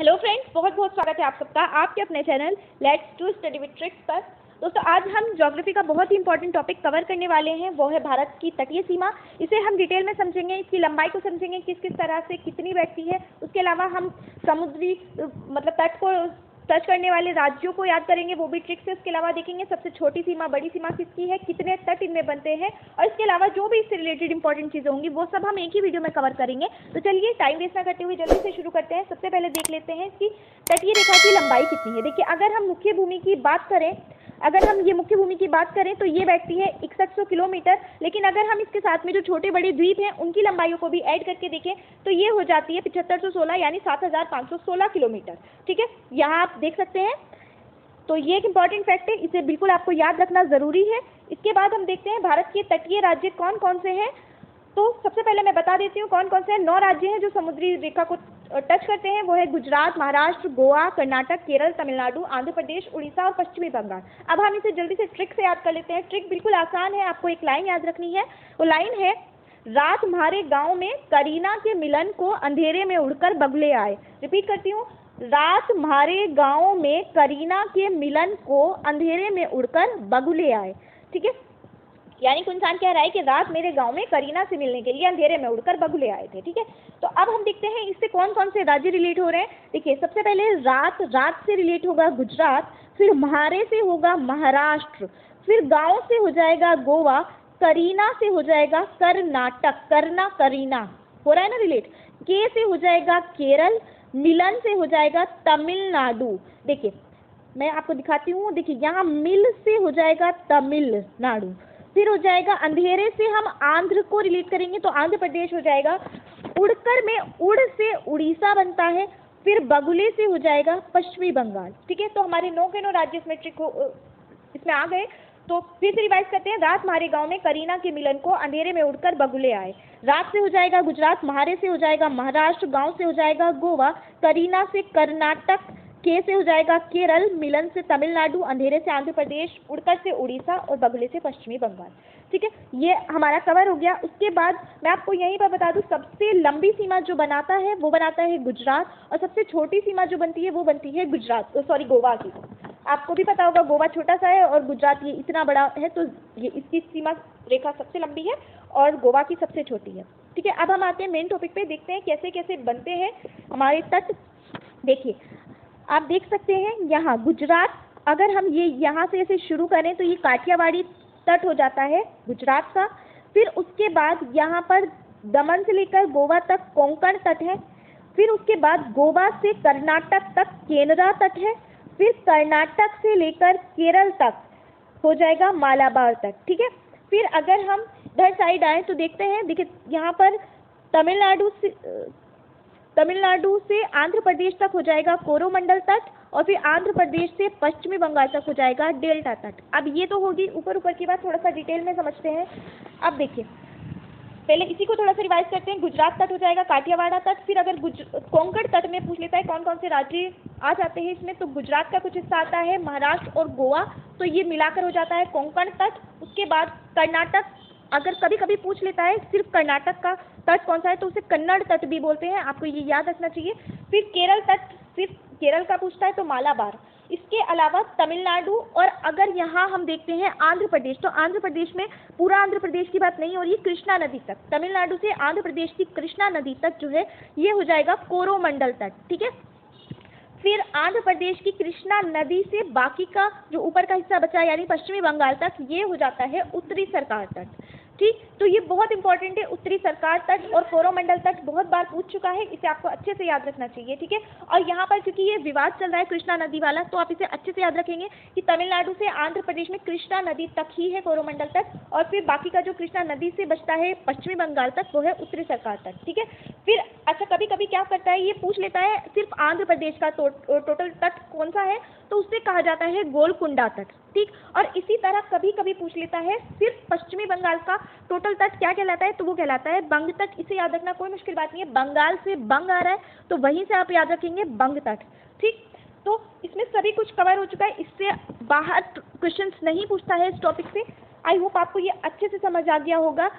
Hello friends, बहुत बहुत स्वागत है आप सबका आपके अपने channel let's do study with tricks पर। दोस्तों, आज हम ज्योग्राफी का बहुत ही इंपॉर्टेंट टॉपिक कवर करने वाले हैं, वो है भारत की तटीय सीमा। इसे हम डिटेल में समझेंगे, इसकी लंबाई को समझेंगे, किस किस तरह से कितनी बैठती है। उसके अलावा हम समुद्री मतलब तट को टच करने वाले राज्यों को याद करेंगे, वो भी ट्रिक्स है। उसके अलावा देखेंगे सबसे छोटी सीमा बड़ी सीमा किसकी है, कितने तट इनमें बनते हैं, और इसके अलावा जो भी इससे रिलेटेड इंपॉर्टेंट चीज़ें होंगी वो सब हम एक ही वीडियो में कवर करेंगे। तो चलिए टाइम वेस्ट ना करते हुए जल्दी से शुरू करते हैं। सबसे पहले देख लेते हैं कि तटीय रेखा की लंबाई कितनी है। देखिए, अगर हम मुख्य भूमि की बात करें तो ये बैठती है 6100 किलोमीटर। लेकिन अगर हम इसके साथ में जो छोटे बड़े द्वीप हैं उनकी लंबाइयों को भी ऐड करके देखें तो ये हो जाती है 7516 यानी 7516 किलोमीटर। ठीक है, यहाँ आप देख सकते हैं। तो ये एक इंपॉर्टेंट फैक्ट है, इसे बिल्कुल आपको याद रखना ज़रूरी है। इसके बाद हम देखते हैं भारत के तटीय राज्य कौन कौन से हैं। तो सबसे पहले मैं बता देती हूँ कौन कौन से हैं। 9 राज्य हैं जो समुद्री रेखा को टच करते हैं, वो है गुजरात, महाराष्ट्र, गोवा, कर्नाटक, केरल, तमिलनाडु, आंध्र प्रदेश, उड़ीसा और पश्चिमी बंगाल। अब हम इसे जल्दी से ट्रिक से याद कर लेते हैं। ट्रिक बिल्कुल आसान है, आपको एक लाइन याद रखनी है। वो लाइन है, रात म्हारे गांव में करीना के मिलन को अंधेरे में उड़कर बगुले आए। रिपीट करती हूँ, रात म्हारे गांव में करीना के मिलन को अंधेरे में उड़कर बगुले आए। ठीक है, यानी कोई इंसान कह रहा है कि रात मेरे गांव में करीना से मिलने के लिए अंधेरे में उड़कर बगुले आए थे। ठीक है, तो अब हम देखते हैं इससे कौन कौन से राज्य रिलेट हो रहे हैं। देखिए, सबसे पहले रात से रिलेट होगा गुजरात, फिर म्हारे से होगा महाराष्ट्र, फिर गांव से हो जाएगा गोवा, करीना से हो जाएगा कर्नाटक, करीना हो रहा है ना रिलेट, के से हो जाएगा केरल, मिलन से हो जाएगा तमिलनाडु। देखिए मैं आपको दिखाती हूँ, देखिए यहाँ मिल से हो जाएगा तमिलनाडु, फिर हो जाएगा अंधेरे से हम आंध्र को रिलेट करेंगे तो आंध्र प्रदेश हो जाएगा, उड़कर में उड़ से उड़ीसा बनता है, फिर बगुले से हो जाएगा पश्चिमी बंगाल। ठीक है, तो हमारे 9 के 9 राज्य इसमें आ गए। तो फिर से रिवाइज करते हैं, रात म्हारे गांव में करीना के मिलन को अंधेरे में उड़कर बगुले आए। रात से हो जाएगा गुजरात, म्हारे से हो जाएगा महाराष्ट्र, गांव से हो जाएगा गोवा, करीना से कर्नाटक, के से हो जाएगा केरल, मिलन से तमिलनाडु, अंधेरे से आंध्र प्रदेश, उड़कर से उड़ीसा और बगुले से पश्चिमी बंगाल। ठीक है, ये हमारा कवर हो गया। उसके बाद मैं आपको यहीं पर बता दूं, सबसे लंबी सीमा जो बनाता है वो बनाता है गुजरात, और सबसे छोटी सीमा जो बनती है वो बनती है गोवा की। आपको भी पता होगा गोवा छोटा सा है और गुजरात ये इतना बड़ा है, तो ये इसकी सीमा रेखा सबसे लंबी है और गोवा की सबसे छोटी है। ठीक है, अब हम आते हैं मेन टॉपिक पे, देखते हैं कैसे कैसे बनते हैं हमारे तट। देखिए, आप देख सकते हैं यहाँ गुजरात, अगर हम ये यहाँ से ऐसे शुरू करें तो ये काठियावाड़ी तट हो जाता है गुजरात का। फिर उसके बाद यहाँ पर दमन से लेकर गोवा तक कोंकण तट है। फिर उसके बाद गोवा से कर्नाटक तक केनरा तट है। फिर कर्नाटक से लेकर केरल तक हो जाएगा मालाबार तक। ठीक है, फिर अगर हम इधर साइड आए तो देखते हैं, देखिए यहाँ पर तमिलनाडु से आंध्र प्रदेश तक हो जाएगा कोरोमंडल तट, और फिर आंध्र प्रदेश से पश्चिमी बंगाल तक हो जाएगा डेल्टा तट। अब ये तो होगी ऊपर की बात, थोड़ा सा डिटेल में समझते हैं। अब देखिए, पहले इसी को थोड़ा सा रिवाइज करते हैं। गुजरात तट हो जाएगा काठियावाड़ा तट। फिर अगर कोंकण तट में पूछ लेता है कौन कौन से राज्य आ जाते हैं इसमें, तो गुजरात का कुछ हिस्सा आता है, महाराष्ट्र और गोवा, तो ये मिलाकर हो जाता है कोंकण तट। उसके बाद कर्नाटक, अगर कभी कभी पूछ लेता है सिर्फ कर्नाटक का तट कौन सा है तो उसे कन्नड़ तट भी बोलते हैं, आपको ये याद रखना चाहिए। फिर केरल तट, सिर्फ केरल का पूछता है तो मालाबार। इसके अलावा तमिलनाडु, और अगर यहाँ हम देखते हैं आंध्र प्रदेश, तो आंध्र प्रदेश में पूरा आंध्र प्रदेश की बात नहीं हो रही, कृष्णा नदी तक, तमिलनाडु से आंध्र प्रदेश की कृष्णा नदी तक जो है ये हो जाएगा कोरोमंडल तट। ठीक है, फिर आंध्र प्रदेश की कृष्णा नदी से बाकी का जो ऊपर का हिस्सा बचा यानी पश्चिमी बंगाल तक, ये हो जाता है उत्तरी सरकार तट। ठीक, तो ये बहुत इंपॉर्टेंट है, उत्तरी सरकार तट और कोरोमंडल तट बहुत बार पूछ चुका है, इसे आपको अच्छे से याद रखना चाहिए। ठीक है, और यहाँ पर क्योंकि ये विवाद चल रहा है कृष्णा नदी वाला, तो आप इसे अच्छे से याद रखेंगे कि तमिलनाडु से आंध्र प्रदेश में कृष्णा नदी तक ही है कोरोमंडल तट, और फिर बाकी का जो कृष्णा नदी से बचता है पश्चिमी बंगाल तक वो है उत्तरी सरकार तट। ठीक है, फिर अच्छा कभी कभी क्या करता है, ये पूछ लेता है सिर्फ आंध्र प्रदेश का टोटल तट कौन सा है, तो उससे कहा जाता है गोलकुंडा तट। ठीक, और इसी तरह कभी कभी पूछ लेता है सिर्फ पश्चिमी बंगाल का टोटल तट क्या कहलाता है, तो वो कहलाता है बंग तट। इसे याद रखना कोई मुश्किल बात नहीं है, बंगाल से बंग आ रहा है तो वहीं से आप याद रखेंगे बंग तट। ठीक, तो इसमें सभी कुछ कवर हो चुका है, इससे बाहर क्वेश्चंस नहीं पूछता है इस टॉपिक से। आई होप आपको ये अच्छे से समझ आ गया होगा।